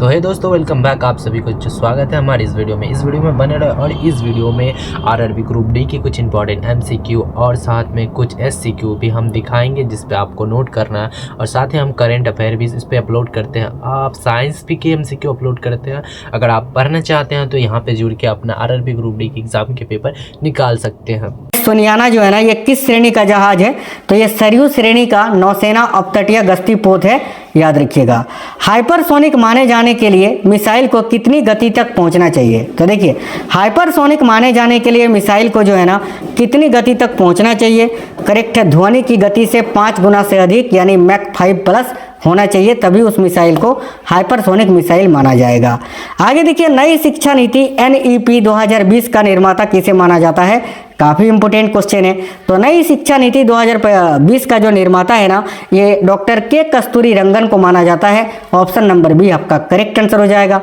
तो हे दोस्तों, welcome back. आप सभी को स्वागत है हमारे इस वीडियो में बने रहे। और इस वीडियो में आरआरबी ग्रुप डी की कुछ इंपॉर्टेंट एमसीक्यू और साथ में कुछ एससीक्यू भी हम दिखाएंगे जिस पे आपको नोट करना है। और साथ ही हम करंट अफेयर भी इस पे अपलोड करते हैं। आप साइंस भी के एमसीक्यू अपलोड करते हैं। अगर आप पढ़ना चाहते हैं तो यहाँ पे जुड़ के अपना आरआरबी ग्रुप डी की एग्जाम के पेपर निकाल सकते हैं। सोनियाना जो है ना, ये किस श्रेणी का जहाज है? तो ये सरयू श्रेणी का नौसेना अपतटीय गश्ती पोत है, याद रखिएगा। हाइपरसोनिक माने जाने के लिए मिसाइल को कितनी गति तक पहुंचना चाहिए? तो देखिए, हाइपरसोनिक माने जाने के लिए मिसाइल को जो है ना कितनी गति तक पहुंचना चाहिए? करेक्ट है, ध्वनि की गति से 5 गुना से अधिक यानी मैक 5+ होना चाहिए, तभी उस मिसाइल को हाइपरसोनिक मिसाइल माना जाएगा। आगे देखिए, नई शिक्षा नीति NEP 2020 का निर्माता किसे माना जाता है? काफ़ी इंपोर्टेंट क्वेश्चन है। तो नई शिक्षा नीति 2020 का जो निर्माता है ना, ये डॉक्टर के कस्तूरी रंगन को माना जाता है। ऑप्शन नंबर बी आपका करेक्ट आंसर हो जाएगा।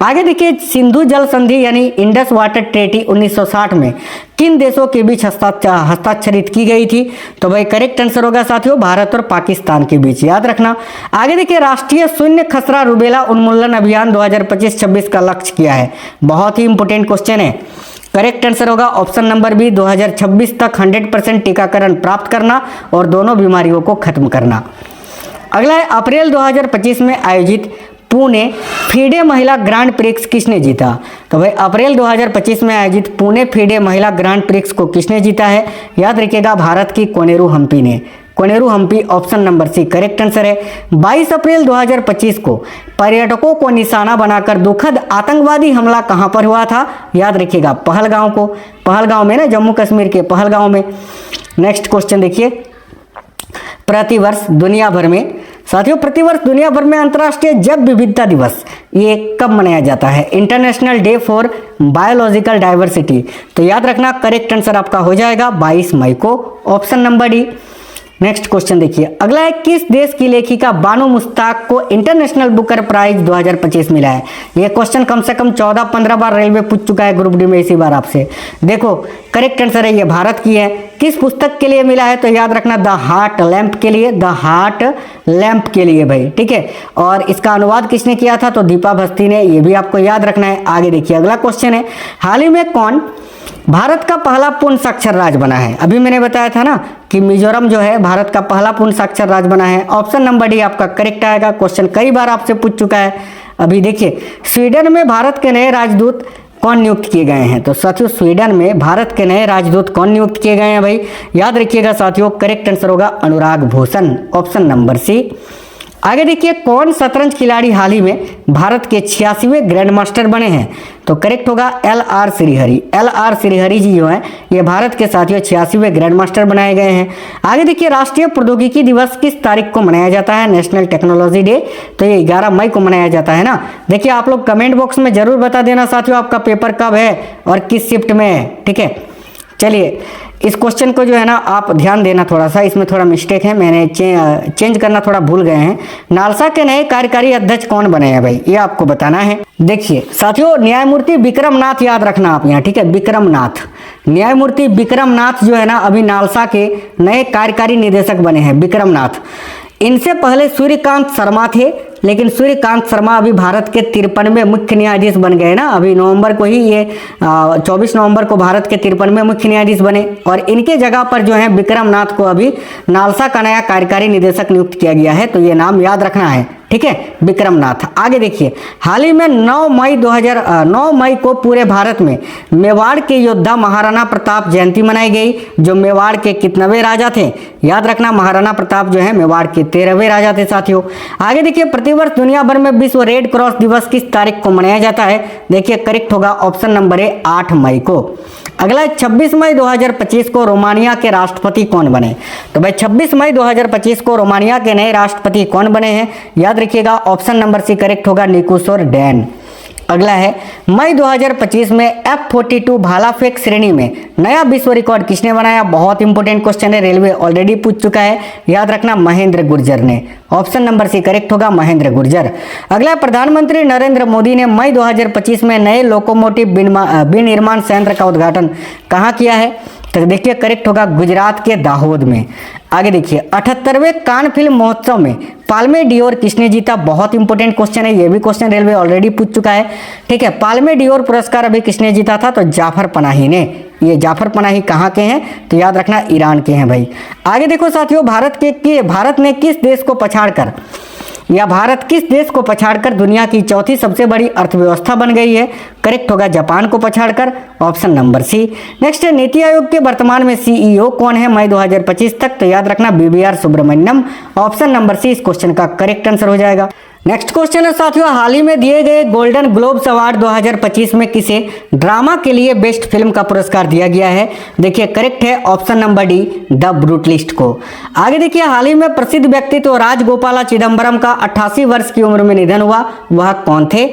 आगे देखिए, सिंधु जल संधि यानी इंडस वाटर ट्रेटी 1960 में किन देशों के बीच हस्ताक्षरित की गई थी? तो भाई करेक्ट आंसर होगा साथियों, भारत और पाकिस्तान के बीच, याद रखना। आगे देखिए, राष्ट्रीय शून्य खसरा रुबेला उन्मूलन अभियान 2025-26 का लक्ष्य क्या है? बहुत ही इंपोर्टेंट क्वेश्चन है। करेक्ट आंसर होगा ऑप्शन नंबर बी, 2026 तक 100% टीकाकरण प्राप्त करना और दोनों बीमारियों को खत्म करना। अगला है, अप्रैल 2025 में आयोजित पुणे फीडे महिला ग्रांड प्रिक्स किसने जीता? तो भाई अप्रैल 2025 में आयोजित पुणे फीडे महिला ग्रांड प्रिक्स को किसने जीता है? याद रखिएगा, भारत की कोनेरू हम्पी ने। Koneru Humpy option number C correct answer है। 22 अप्रैल 2025 को पर्यटकों को निशाना बनाकर दुखद आतंकवादी हमला कहां पर हुआ था? याद रखिएगा, पहलगांव में ना, जम्मू कश्मीर के पहलगांव में। नेक्स्ट क्वेश्चन देखिए, प्रतिवर्ष दुनिया भर में साथियों, प्रतिवर्ष दुनिया भर में अंतर्राष्ट्रीय जैव विविधता दिवस ये कब मनाया जाता है? International day for biological diversity. तो याद रखना, करेक्ट आंसर आपका हो जाएगा 22 मई को, option number D. Next question देखिए, अगला है, किस देश की लेखिका बानो मुश्ताक को इंटरनेशनल बुकर प्राइज 2025 मिला है? यह क्वेश्चन कम से कम 14-15 बार रेलवे पूछ चुका है ग्रुप डी में, इसी बार आपसे। देखो, करेक्ट आंसर है, ये भारत की है। किस पुस्तक के लिए मिला है? तो याद रखना, द हार्ट लैम्प के लिए, द हार्ट लैम्प के लिए भाई, ठीक है। और इसका अनुवाद किसने किया था? तो दीपा भस्ती ने, ये भी आपको याद रखना है। आगे देखिए, अगला क्वेश्चन है, हाल ही में कौन भारत का पहला पूर्ण साक्षर राज्य बना है? अभी मैंने बताया था ना कि मिजोरम जो है भारत का पहला पूर्ण साक्षर राज्य बना है। ऑप्शन नंबर डी आपका करेक्ट आएगा। क्वेश्चन कई बार आपसे पूछ चुका है। अभी देखिए, स्वीडन में भारत के नए राजदूत कौन नियुक्त किए गए हैं? तो साथियों, स्वीडन में भारत के नए राजदूत कौन नियुक्त किए गए हैं भाई? याद रखिएगा साथियों, करेक्ट आंसर होगा अनुराग भूषण, ऑप्शन नंबर सी। आगे देखिए, कौन शतरंज खिलाड़ी हाल ही में भारत के 86वें ग्रैंड मास्टर बने हैं? तो करेक्ट होगा LR श्रीहरि। LR श्रीहरि जी जो हैं, ये भारत के साथियों 86वें ग्रैंड मास्टर बनाए गए हैं। आगे देखिए, राष्ट्रीय प्रौद्योगिकी दिवस किस तारीख को मनाया जाता है? National technology day. तो ये 11 मई को मनाया जाता है ना। देखिए, आप लोग कमेंट बॉक्स में जरूर बता देना साथियों, आपका पेपर कब है और किस शिफ्ट में है, ठीक है। चलिए, इस क्वेश्चन को जो है ना आप ध्यान देना, थोड़ा सा इसमें थोड़ा मिस्टेक है, मैंने चेंज करना थोड़ा भूल गए हैं। नालसा के नए कार्यकारी अध्यक्ष कौन बने हैं भाई? ये आपको बताना है। देखिए साथियों, न्यायमूर्ति विक्रम नाथ, याद रखना आप यहाँ, ठीक है, विक्रम नाथ। न्यायमूर्ति विक्रम नाथ जो है ना, अभी नालसा के नए कार्यकारी निदेशक बने हैं, विक्रम नाथ। इनसे पहले सूर्यकांत शर्मा थे, लेकिन सूर्यकांत शर्मा अभी भारत के 53वें मुख्य न्यायाधीश बन गए ना। अभी नवंबर को ही ये 24 नवंबर को भारत के 53वें मुख्य न्यायाधीश बने। और इनके जगह पर जो है विक्रम नाथ को अभी नालसा का नया कार्यकारी निदेशक नियुक्त किया गया है। तो ये नाम याद रखना है, ठीक है, विक्रम नाथ। आगे देखिए, हाल ही में 9 मई को पूरे भारत में मेवाड़ के योद्धा महाराणा प्रताप जयंती मनाई गई, जो मेवाड़ के कितनवें राजा थे? याद रखना, महाराणा प्रताप जो है मेवाड़ के 13वें राजा थे साथियों। आगे देखिए, प्रतिवर्ष दुनिया भर में विश्व रेड क्रॉस दिवस किस तारीख को मनाया जाता है? देखिए, करेक्ट होगा ऑप्शन नंबर ए, 8 मई को। अगला 26 मई 2025 को रोमानिया के राष्ट्रपति कौन बने? तो भाई 26 मई 2025 को रोमानिया के नए राष्ट्रपति कौन बने हैं? याद रखिएगा, ऑप्शन नंबर सी करेक्ट होगा, निकोसोर डैन। अगला है, मई 2025 में F42 भाला फेंक श्रेणी में नया विश्व रिकॉर्ड किसने बनाया? बहुत इंपॉर्टेंट क्वेश्चन है, रेलवे ऑलरेडी पूछ चुका है, याद रखना, महेंद्र गुर्जर ने। ऑप्शन नंबर सी करेक्ट होगा, महेंद्र गुर्जर। अगला, प्रधानमंत्री नरेंद्र मोदी ने मई 2025 में नए लोकोमोटिव विनिर्माण संयंत्र का उद्घाटन कहाँ किया है? तो देखिए करेक्ट होगा गुजरात के दाहोद में। आगे देखिए 78वें कान फिल्म महोत्सव में पाल्मे डियोर किसने जीता? बहुत इंपॉर्टेंट क्वेश्चन है, ये भी क्वेश्चन रेलवे ऑलरेडी पूछ चुका है। ठीक है, पाल्मे डियोर पुरस्कार अभी किसने जीता था? तो जाफर पनाही ने। ये जाफर पनाही कहाँ के हैं? तो याद रखना ईरान के हैं भाई। आगे देखो साथियों, भारत ने किस देश को पछाड़कर या भारत किस देश को पछाड़कर दुनिया की चौथी सबसे बड़ी अर्थव्यवस्था बन गई है? करेक्ट होगा जापान को पछाड़कर, ऑप्शन नंबर सी। नेक्स्ट है नीति आयोग के वर्तमान में सीईओ कौन है मई 2025 तक? तो याद रखना BVR Subramaniam, option number C इस क्वेश्चन का करेक्ट आंसर हो जाएगा। नेक्स्ट क्वेश्चन है साथियों, हाल ही में दिए गए गोल्डन ग्लोब्स अवार्ड 2025 में किसे ड्रामा के लिए बेस्ट फिल्म का पुरस्कार दिया गया है? देखिए करेक्ट है option number D, the brutalist को। आगे देखिए हाल ही में प्रसिद्ध व्यक्तित्व राजगोपाला चिदम्बरम का 88 वर्ष की उम्र में निधन हुआ, वह कौन थे?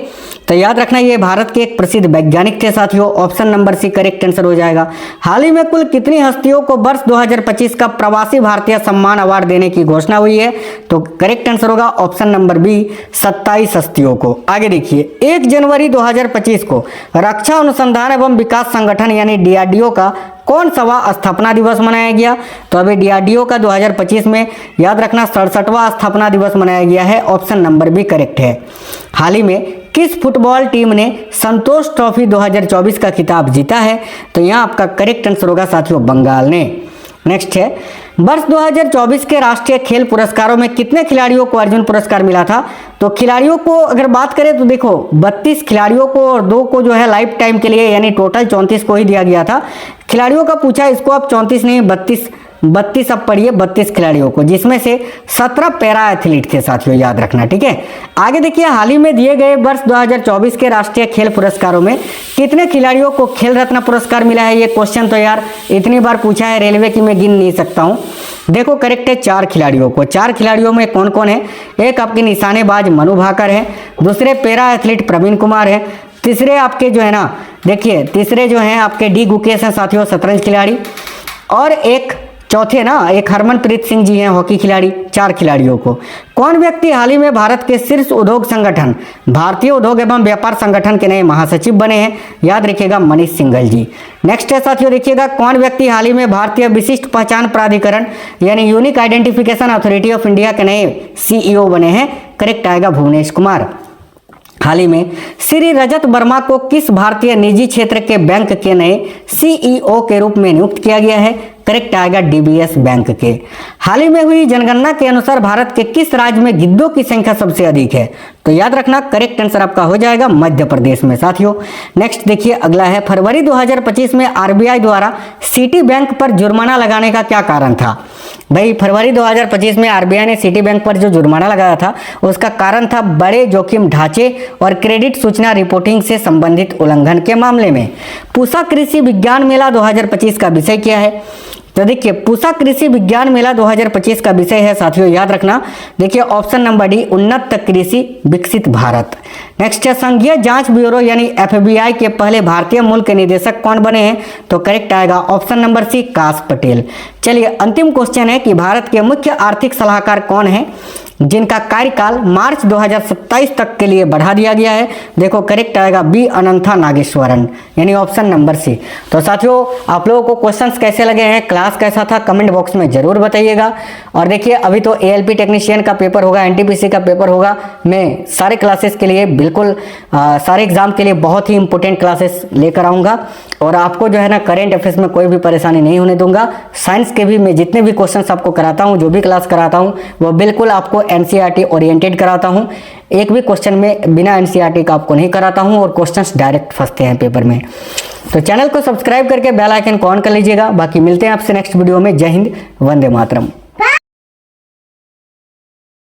तो याद रखना ये भारत के एक प्रसिद्ध वैज्ञानिक थे साथियों, option number C correct answer हो जाएगा। हाल ही में कुल कितनी हस्तियों को वर्ष 2025 का प्रवासी भारतीय सम्मान अवार्ड देने की घोषणा हुई है? तो करेक्ट आंसर होगा ऑप्शन नंबर बी, 27 हस्तियों को। आगे देखिए 1 जनवरी 2025 को रक्षा अनुसंधान एवं विकास संगठन यानी DRDO का कौन सवा स्थापना दिवस मनाया गया? तो अभी DRDO का 2025 में याद रखना 67वां स्थापना दिवस मनाया गया है, ऑप्शन नंबर बी करेक्ट है। हाल ही में किस फुटबॉल टीम ने संतोष ट्रॉफी 2024 का खिताब जीता है? तो यहाँ आपका करेक्ट आंसर होगा साथियों बंगाल ने। नेक्स्ट है वर्ष 2024 के राष्ट्रीय खेल पुरस्कारों में कितने खिलाड़ियों को अर्जुन पुरस्कार मिला था? तो खिलाड़ियों को अगर बात करें तो देखो 32 खिलाड़ियों को और 2 को जो है लाइफ टाइम के लिए यानी टोटल 34 को ही दिया गया था। खिलाड़ियों का पूछा, इसको आप 34 नहीं 32 अब पढ़िए 32 खिलाड़ियों को, जिसमें से 17 पैरा एथलीट थे साथियों, याद रखना। ठीक है, आगे देखिए हाल ही में दिए गए वर्ष 2024 के राष्ट्रीय खेल पुरस्कारों में कितने खिलाड़ियों को खेल रत्न पुरस्कार मिला है? ये क्वेश्चन तो यार इतनी बार पूछा है रेलवे की मैं गिन नहीं सकता हूँ। देखो करेक्ट है 4 खिलाड़ियों को। 4 खिलाड़ियों में कौन कौन है? एक आपके निशानेबाज मनु भाकर है, दूसरे पैरा एथलीट प्रवीण कुमार है, तीसरे आपके जो है ना देखिए तीसरे जो हैं आपके डी गुकेश हैं साथियों शतरंज खिलाड़ी, और एक चौथे ना एक हरमनप्रीत सिंह जी हैं हॉकी खिलाड़ी। 4 खिलाड़ियों को। कौन व्यक्ति हाल ही में भारत के शीर्ष उद्योग संगठन भारतीय उद्योग एवं व्यापार संगठन के नए महासचिव बने हैं? याद रखिएगा मनीष सिंघल जी। नेक्स्ट है साथियों देखिएगा कौन व्यक्ति हाल ही में भारतीय विशिष्ट पहचान प्राधिकरण यानी unique identification authority of India के नए CEO बने हैं? करेक्ट आएगा भुवनेश कुमार। हाल ही में श्री रजत वर्मा को किस भारतीय निजी क्षेत्र के बैंक के नए CEO के रूप में नियुक्त किया गया है? करेक्ट आएगा DBS बैंक के। हाल ही में हुई जनगणना के अनुसार भारत के किस राज्य में गिद्धों की संख्या सबसे अधिक है? तो याद रखना करेक्ट आंसर आपका हो जाएगा मध्य प्रदेश में साथियों। नेक्स्ट देखिए अगला है फरवरी 2025 में RBI द्वारा सिटी बैंक पर जुर्माना लगाने का क्या कारण था? भाई फरवरी 2025 में RBI ने सिटी बैंक पर जो जुर्माना लगाया था उसका कारण था बड़े जोखिम ढांचे और क्रेडिट सूचना रिपोर्टिंग से संबंधित उल्लंघन के मामले में। पूसा कृषि विज्ञान मेला 2025 का विषय क्या है? तो देखिए पूसा कृषि विज्ञान मेला 2025 का विषय है साथियों, याद रखना देखिए ऑप्शन नंबर डी, उन्नत कृषि विकसित भारत। नेक्स्ट है संघीय जांच ब्यूरो यानी FBI के पहले भारतीय मूल के निदेशक कौन बने हैं? तो करेक्ट आएगा ऑप्शन नंबर सी, काश पटेल। चलिए अंतिम क्वेश्चन है कि भारत के मुख्य आर्थिक सलाहकार कौन है जिनका कार्यकाल मार्च 2027 तक के लिए बढ़ा दिया गया है? देखो करेक्ट आएगा बी, अनंथा नागेश्वरन यानी ऑप्शन नंबर सी। तो साथियों आप लोगों को क्वेश्चंस कैसे लगे हैं, क्लास कैसा था, कमेंट बॉक्स में जरूर बताइएगा। और देखिए अभी तो ALP टेक्नीशियन का पेपर होगा, NTPC का पेपर होगा। मैं सारे क्लासेस के लिए बिल्कुल सारे एग्जाम के लिए बहुत ही इंपॉर्टेंट क्लासेस लेकर आऊँगा और आपको जो है ना करेंट अफेयर्स में कोई भी परेशानी नहीं होने दूंगा। साइंस के भी मैं जितने भी क्वेश्चंस आपको कराता हूँ, जो भी क्लास कराता हूँ वो बिल्कुल आपको NCERT ओरिएंटेड कराता हूँ। एक भी क्वेश्चन में बिना NCERT का आपको नहीं कराता हूँ और क्वेश्चंस डायरेक्ट फंसते हैं पेपर में। तो चैनल को सब्सक्राइब करके बेल आइकन को ऑन कर लीजिएगा। बाकी मिलते हैं आपसे नेक्स्ट वीडियो में। जय हिंद, वंदे मातरम।